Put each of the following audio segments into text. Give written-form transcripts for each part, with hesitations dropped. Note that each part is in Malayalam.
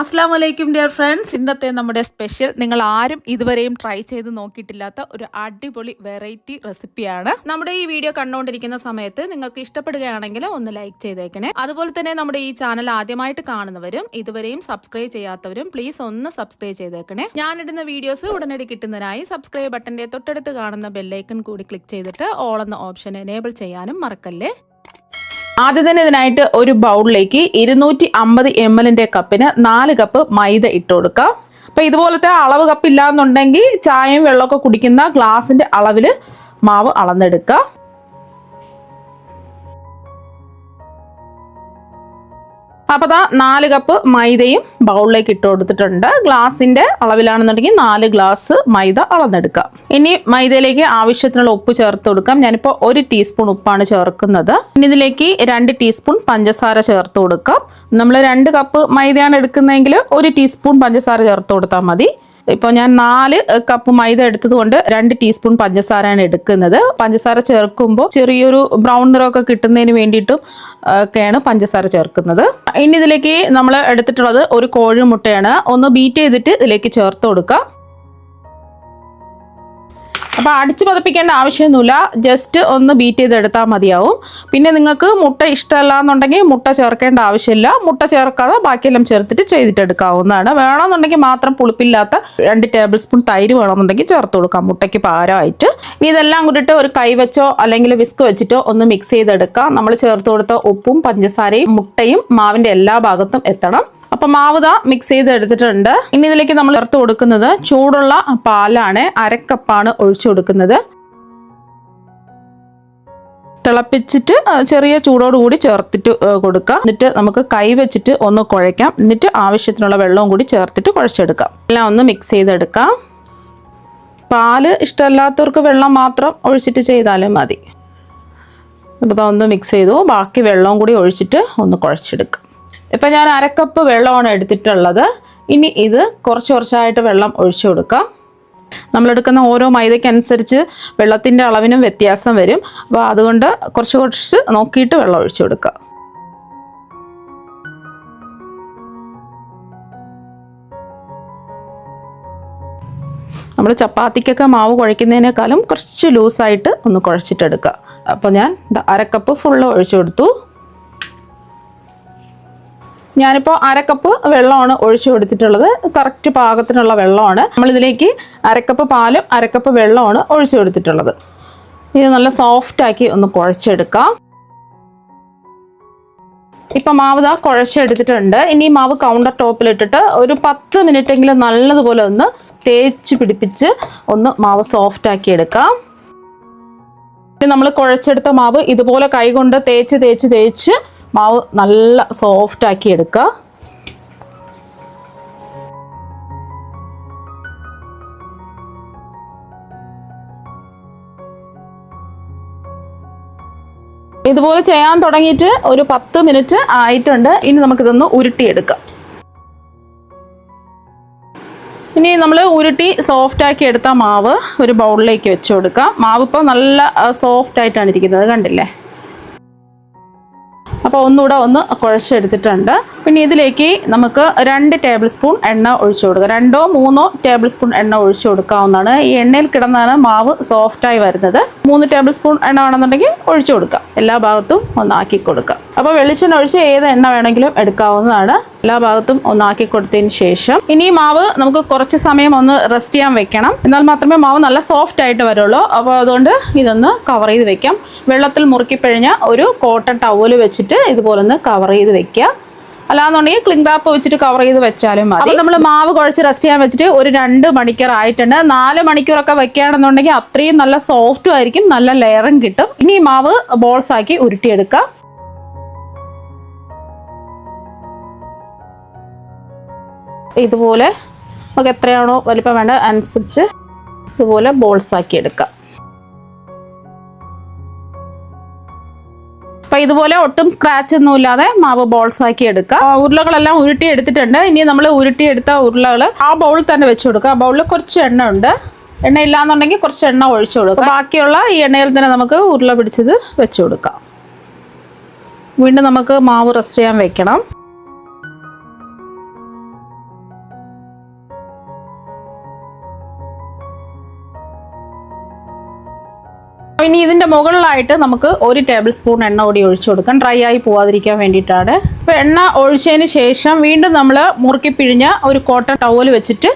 അസ്സാം വലൈക്കും ഡിയർ ഫ്രണ്ട്സ്. ഇന്നത്തെ നമ്മുടെ സ്പെഷ്യൽ നിങ്ങൾ ആരും ഇതുവരെയും ട്രൈ ചെയ്ത് നോക്കിയിട്ടില്ലാത്ത ഒരു അടിപൊളി വെറൈറ്റി റെസിപ്പിയാണ്. നമ്മുടെ ഈ വീഡിയോ കണ്ടുകൊണ്ടിരിക്കുന്ന സമയത്ത് നിങ്ങൾക്ക് ഇഷ്ടപ്പെടുകയാണെങ്കിൽ ഒന്ന് ലൈക്ക് ചെയ്തേക്കണേ. അതുപോലെ തന്നെ നമ്മുടെ ഈ ചാനൽ ആദ്യമായിട്ട് കാണുന്നവരും ഇതുവരെയും സബ്സ്ക്രൈബ് ചെയ്യാത്തവരും പ്ലീസ് ഒന്ന് സബ്സ്ക്രൈബ് ചെയ്തേക്കണേ. ഞാനിടുന്ന വീഡിയോസ് ഉടനടി കിട്ടുന്നതിനായി സബ്സ്ക്രൈബ് ബട്ടന്റെ തൊട്ടടുത്ത് കാണുന്ന ബെല്ലൈക്കൺ കൂടി ക്ലിക്ക് ചെയ്തിട്ട് ഓൾ എന്ന ഓപ്ഷൻ എനേബിൾ ചെയ്യാനും മറക്കല്ലേ. ആദ്യം തന്നെ ഇതിനായിട്ട് ഒരു ബൗളിലേക്ക് 250 ml കപ്പിന് 4 കപ്പ് മൈദ ഇട്ട് കൊടുക്കാം. അപ്പം ഇതുപോലത്തെ അളവ് കപ്പ് ഇല്ലാന്നുണ്ടെങ്കിൽ ചായയും വെള്ളമൊക്കെ കുടിക്കുന്ന ഗ്ലാസിന്റെ അളവിൽ മാവ് അളന്നെടുക്കുക. അപ്പോൾ 4 കപ്പ് മൈദയും ബൗളിലേക്ക് ഇട്ട് കൊടുത്തിട്ടുണ്ട്. ഗ്ലാസിന്റെ അളവിലാണെന്നുണ്ടെങ്കിൽ 4 ഗ്ലാസ് മൈദ അളന്നെടുക്കാം. ഇനി മൈദയിലേക്ക് ആവശ്യത്തിനുള്ള ഉപ്പ് ചേർത്ത് കൊടുക്കാം. ഞാനിപ്പോൾ 1 ടീസ്പൂൺ ഉപ്പാണ് ചേർക്കുന്നത്. ഇനി ഇതിലേക്ക് 2 ടീസ്പൂൺ പഞ്ചസാര ചേർത്ത് കൊടുക്കാം. നമ്മൾ 2 കപ്പ് മൈദയാണ് എടുക്കുന്നതെങ്കിൽ 1 ടീസ്പൂൺ പഞ്ചസാര ചേർത്ത് കൊടുത്താൽ മതി. ഇപ്പോൾ ഞാൻ 4 കപ്പ് മൈദ എടുത്തത് കൊണ്ട് 2 ടീസ്പൂൺ പഞ്ചസാരയാണ് എടുക്കുന്നത്. പഞ്ചസാര ചേർക്കുമ്പോൾ ചെറിയൊരു ബ്രൗൺ നിറമൊക്കെ കിട്ടുന്നതിന് വേണ്ടിയിട്ടും ഒക്കെയാണ് പഞ്ചസാര ചേർക്കുന്നത്. ഇനി ഇതിലേക്ക് നമ്മൾ എടുത്തിട്ടുള്ളത് ഒരു കോഴിമുട്ടയാണ്. ഒന്ന് ബീറ്റ് ചെയ്തിട്ട് ഇതിലേക്ക് ചേർത്ത് കൊടുക്കുക. അപ്പോൾ അടിച്ച് പതപ്പിക്കേണ്ട ആവശ്യമൊന്നുമില്ല, ജസ്റ്റ് ഒന്ന് ബീറ്റ് ചെയ്തെടുത്താൽ മതിയാവും. പിന്നെ നിങ്ങൾക്ക് മുട്ട ഇഷ്ടമല്ല എന്നുണ്ടെങ്കിൽ മുട്ട ചേർക്കേണ്ട ആവശ്യമില്ല. മുട്ട ചേർക്കാതെ ബാക്കിയെല്ലാം ചേർത്തിട്ട് ചെയ്തിട്ടെടുക്കാവുന്നതാണ്. വേണമെന്നുണ്ടെങ്കിൽ മാത്രം പുളിപ്പില്ലാത്ത 2 ടേബിൾ സ്പൂൺ തൈര് വേണമെന്നുണ്ടെങ്കിൽ ചേർത്ത് കൊടുക്കാം മുട്ടയ്ക്ക് പകരമായിട്ട്. ഇനി ഇതെല്ലാം കൂടിയിട്ട് ഒരു കൈ വെച്ചോ അല്ലെങ്കിൽ വിസ്ക് വെച്ചിട്ടോ ഒന്ന് മിക്സ് ചെയ്തെടുക്കാം. നമ്മൾ ചേർത്ത് കൊടുത്ത ഉപ്പും പഞ്ചസാരയും മുട്ടയും മാവിൻ്റെ എല്ലാ ഭാഗത്തും എത്തണം. അപ്പം മാവ് മിക്സ് ചെയ്ത് എടുത്തിട്ടുണ്ട്. ഇനി ഇതിലേക്ക് നമ്മൾ ചേർത്ത് കൊടുക്കുന്നത് ചൂടുള്ള പാലാണ്. 1/2 കപ്പാണ് ഒഴിച്ചു കൊടുക്കുന്നത്. തിളപ്പിച്ചിട്ട് ചെറിയ ചൂടോടുകൂടി ചേർത്തിട്ട് കൊടുക്കുക. എന്നിട്ട് നമുക്ക് കൈ വെച്ചിട്ട് ഒന്ന് കുഴയ്ക്കാം. എന്നിട്ട് ആവശ്യത്തിനുള്ള വെള്ളവും കൂടി ചേർത്തിട്ട് കുഴച്ചെടുക്കാം. എല്ലാം ഒന്ന് മിക്സ് ചെയ്തെടുക്കാം. പാല് ഇഷ്ടമല്ലാത്തവർക്ക് വെള്ളം മാത്രം ഒഴിച്ചിട്ട് ചെയ്താലും മതി. അപ്പോൾ ഒന്ന് മിക്സ് ചെയ്തു. ബാക്കി വെള്ളവും കൂടി ഒഴിച്ചിട്ട് ഒന്ന് കുഴച്ചെടുക്കാം. ഇപ്പം ഞാൻ 1/2 കപ്പ് വെള്ളമാണ് എടുത്തിട്ടുള്ളത്. ഇനി ഇത് കുറച്ചായിട്ട് വെള്ളം ഒഴിച്ചു കൊടുക്കാം. നമ്മളെടുക്കുന്ന ഓരോ മൈദയ്ക്കനുസരിച്ച് വെള്ളത്തിൻ്റെ അളവിനും വ്യത്യാസം വരും. അപ്പോൾ അതുകൊണ്ട് കുറച്ച് നോക്കിയിട്ട് വെള്ളം ഒഴിച്ചു കൊടുക്കുക. നമ്മൾ ചപ്പാത്തിക്കൊക്കെ മാവ് കുഴയ്ക്കുന്നതിനേക്കാളും കുറച്ച് ലൂസായിട്ട് ഒന്ന് കുഴച്ചിട്ടെടുക്കുക. അപ്പോൾ ഞാൻ 1/2 കപ്പ് ഫുള്ള് ഒഴിച്ചു കൊടുത്തു. ഞാനിപ്പോൾ 1/2 കപ്പ് വെള്ളമാണ് ഒഴിച്ചു കൊടുത്തിട്ടുള്ളത്. കറക്റ്റ് പാകത്തിനുള്ള വെള്ളമാണ്. നമ്മളിതിലേക്ക് 1/2 കപ്പ് പാലും 1/2 കപ്പ് വെള്ളമാണ് ഒഴിച്ചു കൊടുത്തിട്ടുള്ളത്. ഇത് നല്ല സോഫ്റ്റാക്കി ഒന്ന് കുഴച്ചെടുക്കാം. ഇപ്പം മാവ് കുഴച്ചെടുത്തിട്ടുണ്ട്. ഇനി മാവ് കൗണ്ടർ ടോപ്പിലിട്ടിട്ട് ഒരു 10 മിനിറ്റെങ്കിലും നല്ലതുപോലെ ഒന്ന് തേച്ച് പിടിപ്പിച്ച് ഒന്ന് മാവ് സോഫ്റ്റാക്കി എടുക്കാം. നമ്മൾ കുഴച്ചെടുത്ത മാവ് ഇതുപോലെ കൈകൊണ്ട് തേച്ച് മാവ് നല്ല സോഫ്റ്റാക്കി എടുക്കുക. ഇതുപോലെ ചെയ്യാൻ തുടങ്ങിയിട്ട് ഒരു 10 മിനിറ്റ് ആയിട്ടുണ്ട്. ഇനി നമുക്കിതൊന്ന് ഉരുട്ടിയെടുക്കാം. ഇനി നമ്മൾ ഉരുട്ടി സോഫ്റ്റാക്കി എടുത്ത മാവ് ഒരു ബൗളിലേക്ക് വെച്ച് കൊടുക്കാം. മാവ് ഇപ്പോൾ നല്ല സോഫ്റ്റായിട്ടാണ് ഇരിക്കുന്നത്, കണ്ടില്ലേ? അപ്പോൾ ഒന്നുകൂടെ ഒന്ന് കുഴച്ചെടുത്തിട്ടുണ്ട്. പിന്നെ ഇതിലേക്ക് നമുക്ക് 2 ടേബിൾ സ്പൂൺ എണ്ണ ഒഴിച്ചു കൊടുക്കുക. 2-3 ടേബിൾ സ്പൂൺ എണ്ണ ഒഴിച്ചു കൊടുക്കാവുന്നതാണ്. ഈ എണ്ണയിൽ കിടന്നാണ് മാവ് സോഫ്റ്റായി വരുന്നത്. 3 ടേബിൾ സ്പൂൺ എണ്ണ വേണമെന്നുണ്ടെങ്കിൽ ഒഴിച്ചു കൊടുക്കാം. എല്ലാ ഭാഗത്തും ഒന്നാക്കി കൊടുക്കാം. അപ്പോൾ വെളിച്ചെണ്ണ ഒഴിച്ച് ഏത് എണ്ണ വേണമെങ്കിലും എടുക്കാവുന്നതാണ്. എല്ലാ ഭാഗത്തും ഒന്നാക്കി കൊടുത്തതിന് ശേഷം ഇനി മാവ് നമുക്ക് കുറച്ച് സമയം ഒന്ന് റെസ്റ്റ് ചെയ്യാൻ വെക്കണം. എന്നാൽ മാത്രമേ മാവ് നല്ല സോഫ്റ്റ് ആയിട്ട് വരുള്ളൂ. അപ്പോൾ അതുകൊണ്ട് ഇതൊന്ന് കവർ ചെയ്ത് വെക്കാം. വെള്ളത്തിൽ മുറുക്കി പിഴിഞ്ഞ ഒരു കോട്ടൺ ടവൽ വെച്ചിട്ട് ഇതുപോലെ ഒന്ന് കവർ ചെയ്ത് വെക്കുക. അല്ലാന്നുണ്ടെങ്കിൽ ക്ലിംഗ് റാപ്പ് വെച്ചിട്ട് കവർ ചെയ്ത് വെച്ചാലും മതി. അപ്പോൾ നമ്മൾ മാവ് കുഴച്ച് റെസ്റ്റ് ചെയ്യാൻ വെച്ചിട്ട് ഒരു 2 മണിക്കൂർ ആയിട്ടുണ്ട്. 4 മണിക്കൂറൊക്കെ വെക്കുകയാണെന്നുണ്ടെങ്കിൽ അത്രയും നല്ല സോഫ്റ്റും ആയിരിക്കും, നല്ല ലെയറും കിട്ടും. ഇനി മാവ് ബോൾസ് ആക്കി ഉരുട്ടിയെടുക്കുക. ഇതുപോലെ നമുക്ക് എത്രയാണോ വലിപ്പം വേണ്ട അനുസരിച്ച് ഇതുപോലെ ബോൾസ് ആക്കി എടുക്കാം. അപ്പോൾ ഇതുപോലെ ഒട്ടും സ്ക്രാച്ച് ഒന്നും ഇല്ലാതെ മാവ് ബോൾസ് ആക്കി എടുക്കുക. ഉരുളകളെല്ലാം ഉരുട്ടി എടുത്തിട്ടുണ്ട്. ഇനി നമ്മൾ ഉരുട്ടിയെടുത്ത ഉരുളകൾ ആ ബൗളിൽ തന്നെ വെച്ച് കൊടുക്കുക. ആ ബൗളിൽ കുറച്ച് എണ്ണ ഉണ്ട്. എണ്ണ ഇല്ലാന്നുണ്ടെങ്കിൽ കുറച്ച് എണ്ണ ഒഴിച്ചു കൊടുക്കുക. ബാക്കിയുള്ള ഈ എണ്ണയിൽ തന്നെ നമുക്ക് ഉരുള പിടിച്ചത് വെച്ച് കൊടുക്കാം. വീണ്ടും നമുക്ക് മാവ് റെസ്റ്റ് ചെയ്യാൻ വെക്കണം. ഇനി ഇതിൻ്റെ മുകളിലായിട്ട് നമുക്ക് 1 ടേബിൾ സ്പൂൺ എണ്ണ കൂടി ഒഴിച്ചു കൊടുക്കാം, ഡ്രൈ ആയി പോവാതിരിക്കാൻ വേണ്ടിയിട്ടാണ്. അപ്പോൾ എണ്ണ ഒഴിച്ചതിന് ശേഷം വീണ്ടും നമ്മൾ മുറുക്കി പിഴിഞ്ഞ ഒരു കോട്ടൺ ടവൽ വെച്ചിട്ട്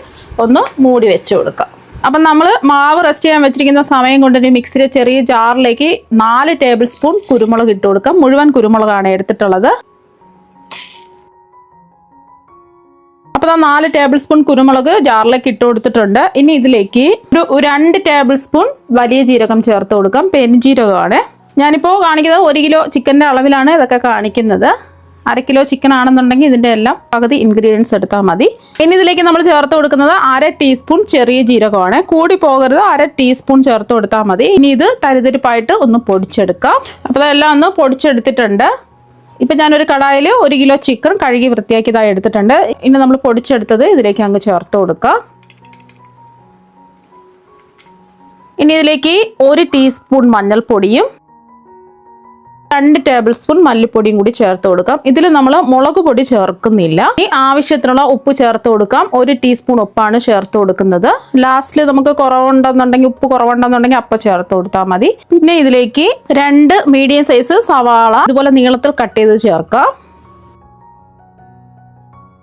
ഒന്ന് മൂടി വെച്ച് കൊടുക്കാം. അപ്പം നമ്മൾ മാവ് റെസ്റ്റ് ചെയ്യാൻ വെച്ചിരിക്കുന്ന സമയം കൊണ്ട് തന്നെ മിക്സിയിലെ ചെറിയ ജാറിലേക്ക് 4 ടേബിൾ സ്പൂൺ കുരുമുളക് ഇട്ട് കൊടുക്കാം. മുഴുവൻ കുരുമുളകാണ് എടുത്തിട്ടുള്ളത്. അപ്പോൾ 4 ടേബിൾ സ്പൂൺ കുരുമുളക് ജാറിലേക്ക് ഇട്ട് കൊടുത്തിട്ടുണ്ട്. ഇനി ഇതിലേക്ക് ഒരു 2 ടേബിൾ സ്പൂൺ വലിയ ജീരകം ചേർത്ത് കൊടുക്കാം. പെരുംജീരകമാണ് ഞാനിപ്പോൾ കാണിക്കുന്നത്. 1 കിലോ ചിക്കൻ്റെ അളവിലാണ് ഇതൊക്കെ കാണിക്കുന്നത്. 1/2 കിലോ ചിക്കൻ ആണെന്നുണ്ടെങ്കിൽ ഇതിൻ്റെ എല്ലാം പകുതി ഇൻഗ്രീഡിയൻസ് എടുത്താൽ മതി. ഇനി ഇതിലേക്ക് നമ്മൾ ചേർത്ത് കൊടുക്കുന്നത് 1/2 ടീസ്പൂൺ ചെറിയ ജീരകമാണ്. കൂടി പോകരുത്, 1/2 ടീസ്പൂൺ ചേർത്ത് കൊടുത്താൽ മതി. ഇനി ഇത് തരിതരിപ്പായിട്ട് ഒന്ന് പൊടിച്ചെടുക്കാം. അപ്പോൾ അതെല്ലാം ഒന്ന് പൊടിച്ചെടുത്തിട്ടുണ്ട്. ഇപ്പം ഞാനൊരു കടായിൽ 1 കിലോ ചിക്കൻ കഴുകി വൃത്തിയാക്കിയതായി എടുത്തിട്ടുണ്ട്. ഇനി നമ്മൾ പൊടിച്ചെടുത്തത് ഇതിലേക്ക് അങ്ങ് ചേർത്ത് കൊടുക്കാം. ഇനി ഇതിലേക്ക് 1 ടീസ്പൂൺ മഞ്ഞൾപ്പൊടിയും 2 ടേബിൾ സ്പൂൺ മല്ലിപ്പൊടിയും കൂടി ചേർത്ത് കൊടുക്കാം. ഇതിൽ നമ്മൾ മുളക് പൊടി ചേർക്കുന്നില്ല. ഈ ആവശ്യത്തിനുള്ള ഉപ്പ് ചേർത്ത് കൊടുക്കാം. 1 ടീസ്പൂൺ ഉപ്പാണ് ചേർത്ത് കൊടുക്കുന്നത്. ലാസ്റ്റിൽ നമുക്ക് ഉപ്പ് കുറവുണ്ടെന്നുണ്ടെങ്കിൽ അപ്പം ചേർത്ത് കൊടുത്താൽ മതി. പിന്നെ ഇതിലേക്ക് 2 മീഡിയം സൈസ് സവാള ഇതുപോലെ നീളത്തിൽ കട്ട് ചെയ്ത് ചേർക്കാം.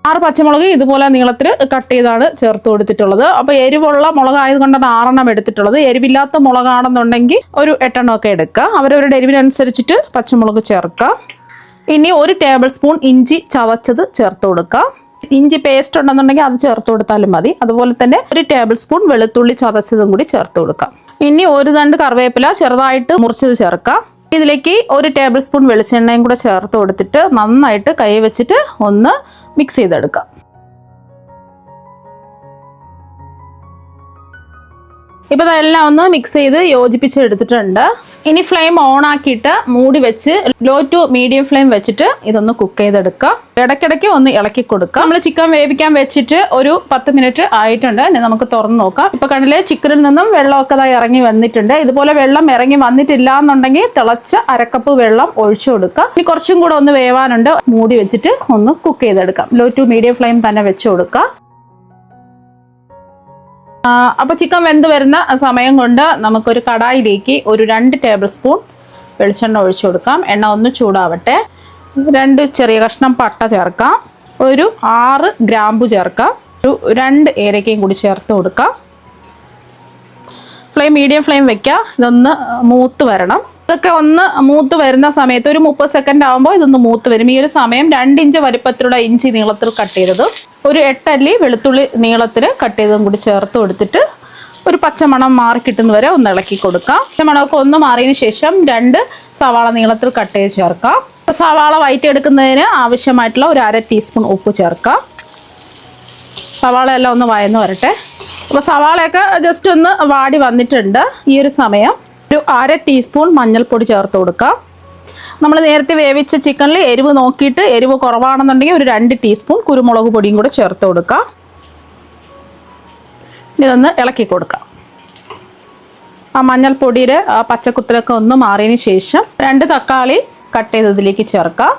6 പച്ചമുളക് ഇതുപോലെ നീളത്തിൽ കട്ട് ചെയ്താണ് ചേർത്ത് കൊടുത്തിട്ടുള്ളത്. അപ്പോൾ എരിവുള്ള മുളക് ആയതുകൊണ്ടാണ് 6 എണ്ണം എടുത്തിട്ടുള്ളത്. എരിവില്ലാത്ത മുളകാണെന്നുണ്ടെങ്കിൽ ഒരു 8 എണ്ണം ഒക്കെ എടുക്കുക. അവരവരുടെ എരിവിനനുസരിച്ചിട്ട് പച്ചമുളക് ചേർക്കാം. ഇനി 1 ടേബിൾ സ്പൂൺ ഇഞ്ചി ചതച്ചത് ചേർത്ത് കൊടുക്കാം. ഇഞ്ചി പേസ്റ്റ് ഉണ്ടെന്നുണ്ടെങ്കിൽ അത് ചേർത്ത് കൊടുത്താലും മതി. അതുപോലെ തന്നെ 1 ടേബിൾ സ്പൂൺ വെളുത്തുള്ളി ചതച്ചതും കൂടി ചേർത്ത് കൊടുക്കാം. ഇനി 1 തണ്ട് കറിവേപ്പില ചെറുതായിട്ട് മുറിച്ചത് ചേർക്കാം. ഇതിലേക്ക് 1 ടേബിൾ സ്പൂൺ വെളിച്ചെണ്ണയും കൂടെ ചേർത്ത് കൊടുത്തിട്ട് നന്നായിട്ട് കൈ വെച്ചിട്ട് ഒന്ന് മിക്സ് ചെയ്തെടുക്കാം. ഇപ്പോൾ ഇതെല്ലാം ഒന്ന് മിക്സ് ചെയ്ത് യോജിപ്പിച്ചെടുത്തിട്ടുണ്ട്. ഇനി ഫ്ലെയിം ഓൺ ആക്കിയിട്ട് മൂടി വെച്ച് ലോ ടു മീഡിയം ഫ്ലെയിം വെച്ചിട്ട് ഇതൊന്ന് കുക്ക് ചെയ്തെടുക്കുക. ഇടയ്ക്കിടയ്ക്ക് ഒന്ന് ഇളക്കി കൊടുക്കുക. നമ്മൾ ചിക്കൻ വേവിക്കാൻ വെച്ചിട്ട് ഒരു 10 മിനിറ്റ് ആയിട്ടുണ്ട്. ഇനി നമുക്ക് തുറന്ന് നോക്കാം. ഇപ്പോൾ കണ്ടില്ലേ, ചിക്കനിൽ നിന്നും വെള്ളമൊക്കെ ഇറങ്ങി വന്നിട്ടുണ്ട്. ഇതുപോലെ വെള്ളം ഇറങ്ങി വന്നിട്ടില്ല എന്നുണ്ടെങ്കിൽ തിളച്ച 1/2 കപ്പ് വെള്ളം ഒഴിച്ചു കൊടുക്കുക. ഇനി കുറച്ചും കൂടെ ഒന്ന് വേവാനുണ്ട്. മൂടി വെച്ചിട്ട് ഒന്ന് കുക്ക് ചെയ്തെടുക്കാം. ലോ ടു മീഡിയം ഫ്ലെയിം തന്നെ വെച്ച് കൊടുക്കുക. അപ്പോൾ ചിക്കൻ വെന്ത് വരുന്ന സമയം കൊണ്ട് നമുക്കൊരു കടായിലേക്ക് ഒരു 2 ടേബിൾ സ്പൂൺ വെളിച്ചെണ്ണ ഒഴിച്ചു കൊടുക്കാം. എണ്ണ ഒന്ന് ചൂടാവട്ടെ. 2 ചെറിയ കഷ്ണം പട്ട ചേർക്കാം. ഒരു 6 ഗ്രാമ്പു ചേർക്കാം. ഒരു 2 ഏലക്കയും കൂടി ചേർത്ത് കൊടുക്കാം. ഫ്ലെയിം മീഡിയം ഫ്ലെയിം വെക്കുക. ഇതൊന്ന് മൂത്ത് വരണം. ഇതൊക്കെ ഒന്ന് മൂത്ത് വരുന്ന സമയത്ത് ഒരു 30 സെക്കൻഡ് ആകുമ്പോൾ ഇതൊന്ന് മൂത്ത് വരും. ഈ ഒരു സമയം 2 ഇഞ്ച് വലിപ്പത്തിലുള്ള ഇഞ്ചി നീളത്തിൽ കട്ട് ചെയ്തതും ഒരു 8 അല്ലി വെളുത്തുള്ളി നീളത്തിൽ കട്ട് ചെയ്തതും കൂടി ചേർത്ത് കൊടുത്തിട്ട് ഒരു പച്ചമണം മാറി കിട്ടുന്ന വരെ ഒന്ന് ഇളക്കി കൊടുക്കാം. പച്ചമണമൊക്കെ ഒന്ന് മാറിയതിന് ശേഷം 2 സവാള നീളത്തിൽ കട്ട് ചെയ്ത് ചേർക്കാം. സവാള വഴറ്റിയെടുക്കുന്നതിന് ആവശ്യമായിട്ടുള്ള ഒരു 1/2 ടീസ്പൂൺ ഉപ്പ് ചേർക്കാം. സവാള എല്ലാം ഒന്ന് വഴന്ന് വരട്ടെ. അപ്പോൾ സവാളയൊക്കെ ജസ്റ്റ് ഒന്ന് വാടി വന്നിട്ടുണ്ട്. ഈ ഒരു സമയം ഒരു 1/2 ടീസ്പൂൺ മഞ്ഞൾപ്പൊടി ചേർത്ത് കൊടുക്കാം. നമ്മൾ നേരത്തെ വേവിച്ച ചിക്കനിൽ എരിവ് നോക്കിയിട്ട് എരിവ് കുറവാണെന്നുണ്ടെങ്കിൽ ഒരു 2 ടീസ്പൂൺ കുരുമുളക് പൊടിയും കൂടെ ചേർത്ത് കൊടുക്കാം. ഇതൊന്ന് ഇളക്കി കൊടുക്കാം. ആ മഞ്ഞൾപ്പൊടിയുടെ പച്ചക്കുത്തിലൊക്കെ ഒന്ന് മാറിയതിന് ശേഷം 2 തക്കാളി കട്ട് ചെയ്തതിലേക്ക് ചേർക്കാം.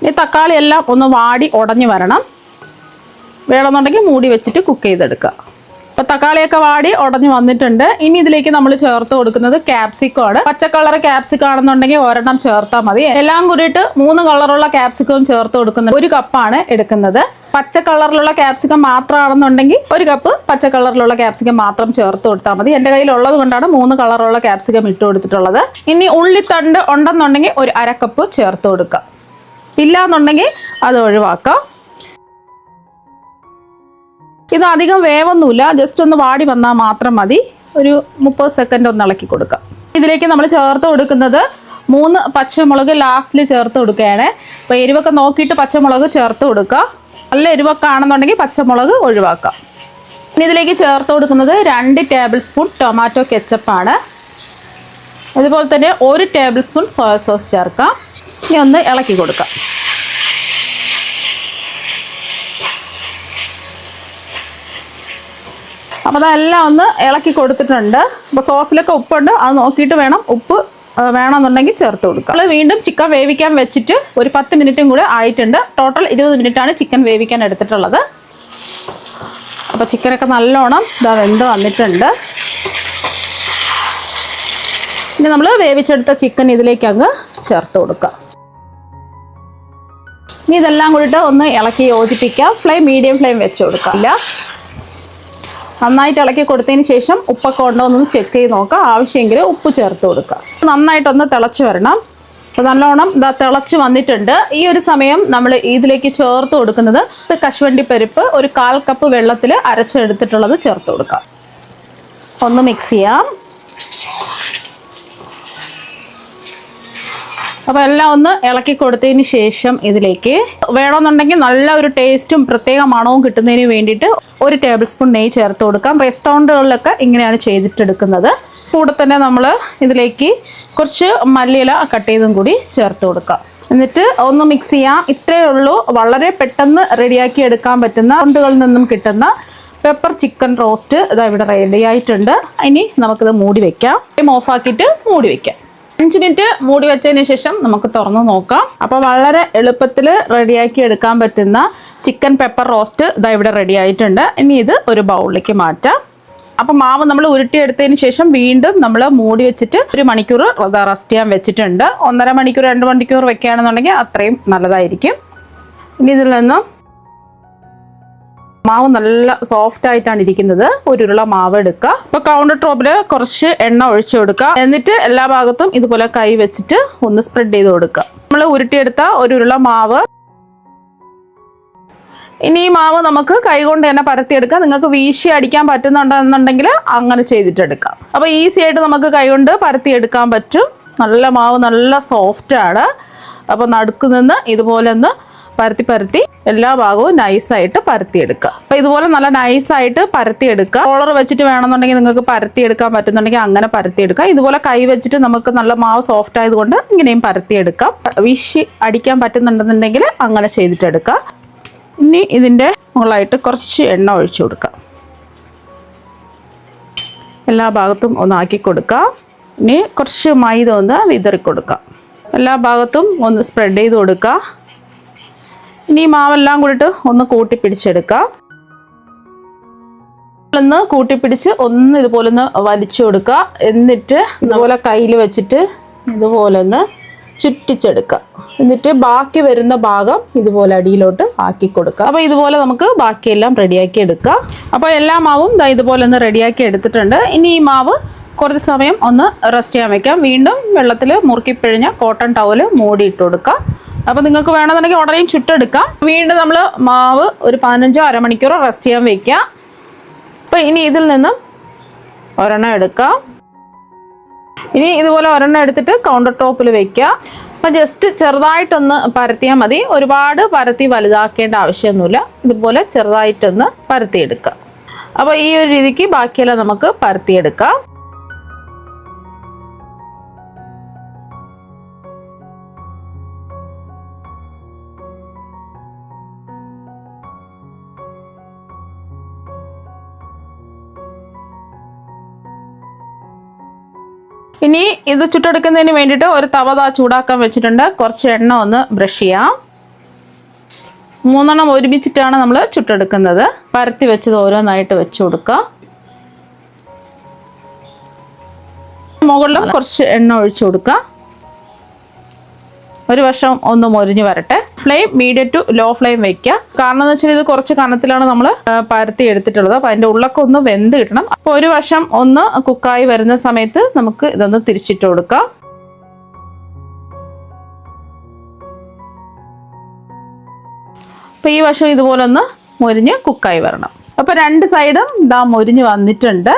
ഈ തക്കാളി എല്ലാം ഒന്ന് വാടി ഉടഞ്ഞു വരണം. വേണമെന്നുണ്ടെങ്കിൽ മൂടി വെച്ചിട്ട് കുക്ക് ചെയ്തെടുക്കുക. അപ്പോൾ തക്കാളിയൊക്കെ വാടി ഉടഞ്ഞു വന്നിട്ടുണ്ട്. ഇനി ഇതിലേക്ക് നമ്മൾ ചേർത്ത് കൊടുക്കുന്നത് ക്യാപ്സിക്കം ആണ്. പച്ച കളർ ക്യാപ്സിക്കം ആണെന്നുണ്ടെങ്കിൽ 1 എണ്ണം ചേർത്താൽ മതി. എല്ലാം കൂടിയിട്ട് 3 കളറുള്ള ക്യാപ്സിക്കം ചേർത്ത് കൊടുക്കുന്നത് 1 കപ്പാണ് എടുക്കുന്നത്. പച്ച കളറിലുള്ള ക്യാപ്സിക്കം മാത്രമാണെന്നുണ്ടെങ്കിൽ 1 കപ്പ് പച്ച കളറിലുള്ള ക്യാപ്സിക്കം മാത്രം ചേർത്ത് കൊടുത്താൽ മതി. എൻ്റെ കയ്യിലുള്ളത് കൊണ്ടാണ് 3 കളറുള്ള ക്യാപ്സിക്കം ഇട്ട് കൊടുത്തിട്ടുള്ളത്. ഇനി ഉള്ളിത്തണ്ട് ഉണ്ടെന്നുണ്ടെങ്കിൽ ഒരു 1/2 കപ്പ് ചേർത്ത് കൊടുക്കാം. ഇല്ല എന്നുണ്ടെങ്കിൽ അത് ഒഴിവാക്കാം. ഇത് അധികം വേവൊന്നുമില്ല, ജസ്റ്റ് ഒന്ന് വാടി വന്നാൽ മാത്രം മതി. ഒരു 30 സെക്കൻഡ് ഒന്ന് ഇളക്കി കൊടുക്കാം. ഇതിലേക്ക് നമ്മൾ ചേർത്ത് കൊടുക്കുന്നത് 3 പച്ചമുളക് ലാസ്റ്റിൽ ചേർത്ത് കൊടുക്കുകയാണ്. അപ്പോൾ എരിവൊക്കെ നോക്കിയിട്ട് പച്ചമുളക് ചേർത്ത് കൊടുക്കുക. നല്ല എരിവൊക്കെ ആണെന്നുണ്ടെങ്കിൽ പച്ചമുളക് ഒഴിവാക്കാം. ഇനി ഇതിലേക്ക് ചേർത്ത് കൊടുക്കുന്നത് 2 ടേബിൾ സ്പൂൺ ടൊമാറ്റോ കെച്ചപ്പാണ്. അതുപോലെ തന്നെ 1 ടേബിൾ സ്പൂൺ സോയ സോസ് ചേർക്കാം. ഇനി ഒന്ന് ഇളക്കി കൊടുക്കാം. അപ്പോൾ അതെല്ലാം ഒന്ന് ഇളക്കി കൊടുത്തിട്ടുണ്ട്. അപ്പോൾ സോസിലൊക്കെ ഉപ്പുണ്ട്, അത് നോക്കിയിട്ട് വേണം. ഉപ്പ് വേണമെന്നുണ്ടെങ്കിൽ ചേർത്ത് കൊടുക്കുക. നമ്മൾ വീണ്ടും ചിക്കൻ വേവിക്കാൻ വെച്ചിട്ട് ഒരു 10 മിനിറ്റും കൂടെ ആയിട്ടുണ്ട്. ടോട്ടൽ 20 മിനിറ്റാണ് ചിക്കൻ വേവിക്കാൻ എടുത്തിട്ടുള്ളത്. അപ്പോൾ ചിക്കനൊക്കെ നല്ലോണം വെന്ത് വന്നിട്ടുണ്ട്. ഇനി നമ്മൾ വേവിച്ചെടുത്ത ചിക്കൻ ഇതിലേക്ക് അങ്ങ് ചേർത്ത് കൊടുക്കാം. ഇനി ഇതെല്ലാം കൂടിയിട്ട് ഒന്ന് ഇളക്കി യോജിപ്പിക്കാം. ഫ്ലെയിം മീഡിയം ഫ്ലെയിം വെച്ച് കൊടുക്കില്ല. നന്നായിട്ട് ഇളക്കി കൊടുത്തതിന് ശേഷം ഉപ്പൊക്കെ ഉണ്ടോ എന്ന് ചെക്ക് ചെയ്ത് നോക്കാം. ആവശ്യമെങ്കിൽ ഉപ്പ് ചേർത്ത് കൊടുക്കുക. നന്നായിട്ടൊന്ന് തിളച്ച് വരണം. അപ്പോൾ നല്ലോണം തിളച്ച് വന്നിട്ടുണ്ട്. ഈ ഒരു സമയം നമ്മൾ ഇതിലേക്ക് ചേർത്ത് കൊടുക്കുന്നത് കശുവണ്ടി പരിപ്പ് ഒരു 1/4 കപ്പ് വെള്ളത്തിൽ അരച്ചെടുത്തിട്ടുള്ളത് ചേർത്ത് കൊടുക്കാം. ഒന്ന് മിക്സ് ചെയ്യാം. അപ്പോൾ എല്ലാം ഒന്ന് ഇളക്കി കൊടുത്തതിന് ശേഷം ഇതിലേക്ക് വേണമെന്നുണ്ടെങ്കിൽ നല്ല ഒരു ടേസ്റ്റും പ്രത്യേക മണവും കിട്ടുന്നതിന് വേണ്ടിയിട്ട് 1 ടേബിൾ സ്പൂൺ നെയ്യ് ചേർത്ത് കൊടുക്കാം. റെസ്റ്റോറൻറ്റുകളിലൊക്കെ ഇങ്ങനെയാണ് ചെയ്തിട്ടെടുക്കുന്നത്. കൂടെ തന്നെ നമ്മൾ ഇതിലേക്ക് കുറച്ച് മല്ലിയില കട്ട് ചെയ്തും കൂടി ചേർത്ത് കൊടുക്കാം. എന്നിട്ട് ഒന്ന് മിക്സ് ചെയ്യാം. ഇത്രയേ ഉള്ളൂ. വളരെ പെട്ടെന്ന് റെഡിയാക്കി എടുക്കാൻ പറ്റുന്ന റെസ്റ്റോറൻറ്റുകളിൽ നിന്നും കിട്ടുന്ന പെപ്പർ ചിക്കൻ റോസ്റ്റ് ഇതാ ഇവിടെ റെഡി ആയിട്ടുണ്ട്. ഇനി നമുക്കിത് മൂടി വയ്ക്കാം. ഫ്ലെയിം ഓഫാക്കിയിട്ട് മൂടി വയ്ക്കാം. 5 മിനിറ്റ് മൂടി വെച്ചതിന് ശേഷം നമുക്ക് തുറന്ന് നോക്കാം. അപ്പോൾ വളരെ എളുപ്പത്തിൽ റെഡിയാക്കി എടുക്കാൻ പറ്റുന്ന ചിക്കൻ പെപ്പർ റോസ്റ്റ് ഇതാ ഇവിടെ റെഡി ആയിട്ടുണ്ട്. ഇനി ഇത് ഒരു ബൗളിലേക്ക് മാറ്റാം. അപ്പോൾ മാവ് നമ്മൾ ഉരുട്ടിയെടുത്തതിന് ശേഷം വീണ്ടും നമ്മൾ മൂടി വെച്ചിട്ട് 1 മണിക്കൂർ റെസ്റ്റ് ചെയ്യാൻ വെച്ചിട്ടുണ്ട്. 1.5 മണിക്കൂർ 2 മണിക്കൂർ വെക്കുകയാണെന്നുണ്ടെങ്കിൽ അത്രയും നല്ലതായിരിക്കും. ഇനി ഇതിൽ നിന്നും മാവ് നല്ല സോഫ്റ്റ് ആയിട്ടാണ് ഇരിക്കുന്നത്. 1 ഉരുള മാവ് എടുക്കുക. അപ്പോൾ കൗണ്ടർ ടോപ്പിൽ കുറച്ച് എണ്ണ ഒഴിച്ചു കൊടുക്കുക. എന്നിട്ട് എല്ലാ ഭാഗത്തും ഇതുപോലെ കൈ വെച്ചിട്ട് ഒന്ന് സ്പ്രെഡ് ചെയ്ത് കൊടുക്കുക. നമ്മൾ ഉരുട്ടിയെടുത്ത 1 ഉരുള മാവ്. ഇനി ഈ മാവ് നമുക്ക് കൈ കൊണ്ട് തന്നെ പരത്തിയെടുക്കാം. നിങ്ങൾക്ക് വീശി അടിക്കാൻ പറ്റുന്നുണ്ടെന്നുണ്ടെങ്കിൽ അങ്ങനെ ചെയ്തിട്ടെടുക്കാം. അപ്പോൾ ഈസി ആയിട്ട് നമുക്ക് കൈ കൊണ്ട് പരത്തിയെടുക്കാൻ പറ്റും. നല്ല മാവ് നല്ല സോഫ്റ്റാണ്. അപ്പോൾ നടുക്ക് നിന്ന് ഇതുപോലെ ഒന്ന് പരത്തി എല്ലാ ഭാഗവും നൈസായിട്ട് പരത്തിയെടുക്കുക. അപ്പോൾ ഇതുപോലെ നല്ല നൈസായിട്ട് പരത്തിയെടുക്കുക. റോളർ വെച്ചിട്ട് വേണമെന്നുണ്ടെങ്കിൽ നിങ്ങൾക്ക് പരത്തിയെടുക്കാൻ പറ്റുന്നുണ്ടെങ്കിൽ അങ്ങനെ പരത്തിയെടുക്കുക. ഇതുപോലെ കൈ വെച്ചിട്ട് നമുക്ക് നല്ല മാവ് സോഫ്റ്റ് ആയതുകൊണ്ട് ഇങ്ങനെയും പരത്തിയെടുക്കാം. വീശി അടിക്കാൻ പറ്റുന്നുണ്ടെന്നുണ്ടെങ്കിൽ അങ്ങനെ ചെയ്തിട്ടെടുക്കുക. ഇനി ഇതിൻ്റെ മുകളിലായിട്ട് കുറച്ച് എണ്ണ ഒഴിച്ചു കൊടുക്കുക. എല്ലാ ഭാഗത്തും ഒന്നാക്കി കൊടുക്കുക. ഇനി കുറച്ച് മൈദ ഒന്ന് വിതറി കൊടുക്കുക. എല്ലാ ഭാഗത്തും ഒന്ന് സ്പ്രെഡ് ചെയ്ത് കൊടുക്കുക. ഇനി മാവെല്ലാം കൂടിയിട്ട് ഒന്ന് കൂട്ടിപ്പിടിച്ചെടുക്കുക. ഒന്ന് കൂട്ടിപ്പിടിച്ച് ഒന്ന് ഇതുപോലെ ഒന്ന് വലിച്ചു കൊടുക്കുക. എന്നിട്ട് ഇതുപോലെ കയ്യിൽ വെച്ചിട്ട് ഇതുപോലെ ഒന്ന് ചുറ്റിച്ചെടുക്കുക. എന്നിട്ട് ബാക്കി വരുന്ന ഭാഗം ഇതുപോലെ അടിയിലോട്ട് ആക്കി കൊടുക്കുക. അപ്പോൾ ഇതുപോലെ നമുക്ക് ബാക്കിയെല്ലാം റെഡിയാക്കി എടുക്കുക. അപ്പോൾ എല്ലാ മാവും ഇതുപോലെ ഒന്ന് റെഡിയാക്കി എടുത്തിട്ടുണ്ട്. ഇനി ഈ മാവ് കുറച്ച് സമയം ഒന്ന് റെസ്റ്റ് ചെയ്യാൻ വെക്കാം. വീണ്ടും വെള്ളത്തിൽ മുറുക്കി പിഴിഞ്ഞ കോട്ടൺ ടവൽ മൂടിയിട്ട് കൊടുക്കുക. അപ്പോൾ നിങ്ങൾക്ക് വേണമെന്നുണ്ടെങ്കിൽ ഉടനെയും ചുട്ടെടുക്കാം. വീണ്ടും നമ്മൾ മാവ് ഒരു 15 അരമണിക്കൂർ റെസ്റ്റ് ചെയ്യാൻ വെക്കുക. അപ്പോൾ ഇനി ഇതിൽ നിന്നും ഒരെണ്ണം എടുക്കാം. ഇനി ഇതുപോലെ ഒരെണ്ണം എടുത്തിട്ട് കൗണ്ടർ ടോപ്പിൽ വെക്കുക. അപ്പോൾ ജസ്റ്റ് ചെറുതായിട്ടൊന്ന് പരത്തിയാൽ മതി. ഒരുപാട് പരത്തി വലുതാക്കേണ്ട ആവശ്യമൊന്നുമില്ല. ഇതുപോലെ ചെറുതായിട്ടൊന്ന് പരത്തിയെടുക്കുക. അപ്പോൾ ഈ ഒരു രീതിക്ക് ബാക്കിയെല്ലാം നമുക്ക് പരത്തിയെടുക്കാം. ഇനി ഇത് ചുട്ടെടുക്കുന്നതിന് വേണ്ടിയിട്ട് ഒരു തവ ചൂടാക്കാൻ വെച്ചിട്ടുണ്ട്. കുറച്ച് എണ്ണ ഒന്ന് ബ്രഷ് ചെയ്യാം. 3 എണ്ണം ഒരുമിച്ചിട്ടാണ് നമ്മൾ ചുട്ടെടുക്കുന്നത്. പരത്തി വെച്ചത് ഓരോന്നായിട്ട് വെച്ച് കൊടുക്കുക. മുകളിലും കുറച്ച് എണ്ണ ഒഴിച്ചു കൊടുക്കുക. ഒരു വശം ഒന്ന് മൊരിഞ്ഞ് വരട്ടെ. Flame medium to low flame വെക്കുക. കാരണം എന്ന് വെച്ചാൽ ഇത് കുറച്ച് കനത്തിലാണ് നമ്മൾ പരത്തി എടുത്തിട്ടുള്ളത്. അപ്പോൾ അതിൻ്റെ ഉള്ളൊക്കെ ഒന്ന് വെന്ത് കിട്ടണം. അപ്പോൾ ഒരു വശം ഒന്ന് കുക്കായി വരുന്ന സമയത്ത് നമുക്ക് ഇതൊന്ന് തിരിച്ചിട്ട് കൊടുക്കാം. അപ്പോൾ ഈ വശം ഇതുപോലെ ഒന്ന് മൊരിഞ്ഞ് കുക്കായി വരണം. അപ്പോൾ 2 സൈഡും മൊരിഞ്ഞ് വന്നിട്ടുണ്ട്.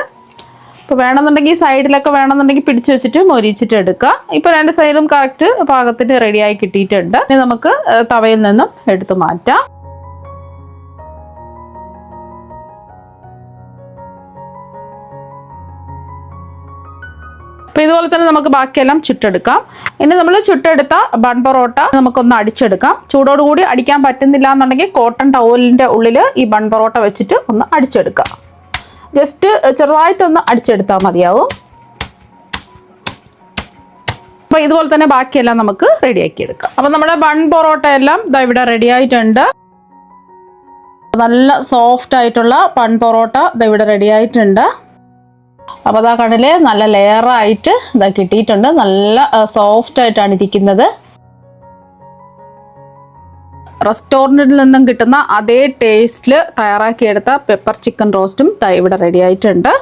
അപ്പോൾ വേണമെന്നുണ്ടെങ്കിൽ സൈഡിലൊക്കെ വേണമെന്നുണ്ടെങ്കിൽ പിടിച്ചു വെച്ചിട്ട് മൊരിച്ചിട്ട് എടുക്കുക. ഇപ്പോൾ 2 സൈഡും കറക്റ്റ് പാകത്തിന് റെഡിയായി കിട്ടിയിട്ടുണ്ട്. ഇനി നമുക്ക് തവയിൽ നിന്നും എടുത്തു മാറ്റാം. അപ്പോൾ ഇതുപോലെ തന്നെ നമുക്ക് ബാക്കിയെല്ലാം ചുട്ടെടുക്കാം. ഇനി നമ്മൾ ചുട്ടെടുത്ത ബൺ പൊറോട്ട നമുക്കൊന്ന് അടിച്ചെടുക്കാം. ചൂടോടുകൂടി അടിക്കാൻ പറ്റുന്നില്ല എന്നുണ്ടെങ്കിൽ കോട്ടൺ ടവലിൻ്റെ ഉള്ളിൽ ഈ ബൺ പൊറോട്ട വെച്ചിട്ട് ഒന്ന് അടിച്ചെടുക്കാം. ജസ്റ്റ് ചെറുതായിട്ടൊന്ന് അടിച്ചെടുത്താൽ മതിയാവും. അപ്പോൾ ഇതുപോലെ തന്നെ ബാക്കിയെല്ലാം നമുക്ക് റെഡിയാക്കി എടുക്കാം. അപ്പോൾ നമ്മുടെ ബൺ പൊറോട്ട എല്ലാം ഇവിടെ റെഡി ആയിട്ടുണ്ട്. നല്ല സോഫ്റ്റ് ആയിട്ടുള്ള ബൺ പൊറോട്ട ഇവിടെ റെഡി ആയിട്ടുണ്ട്. അപ്പോൾ അതാ കടല് നല്ല ലെയറായിട്ട് ഇതാ കിട്ടിയിട്ടുണ്ട്. നല്ല സോഫ്റ്റ് ആയിട്ടാണ് ഇരിക്കുന്നത്. റെസ്റ്റോറൻറ്റിൽ നിന്നും കിട്ടുന്ന അതേ ടേസ്റ്റിൽ തയ്യാറാക്കിയെടുത്ത പെപ്പർ ചിക്കൻ റോസ്റ്റും ഇവിടെ റെഡി ആയിട്ടുണ്ട്.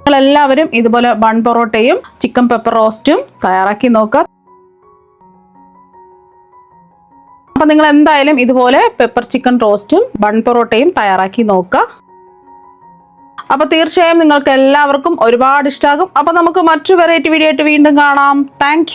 നിങ്ങളെല്ലാവരും ഇതുപോലെ ബൺ പൊറോട്ടയും ചിക്കൻ പെപ്പർ റോസ്റ്റും തയ്യാറാക്കി നോക്കുക. അപ്പം നിങ്ങൾ എന്തായാലും ഇതുപോലെ പെപ്പർ ചിക്കൻ റോസ്റ്റും ബൺ പൊറോട്ടയും തയ്യാറാക്കി നോക്കുക. അപ്പോൾ തീർച്ചയായും നിങ്ങൾക്ക് എല്ലാവർക്കും ഒരുപാട് ഇഷ്ടമാകും. അപ്പോൾ നമുക്ക് മറ്റു വെറൈറ്റി വീഡിയോ ആയിട്ട് വീണ്ടും കാണാം. താങ്ക്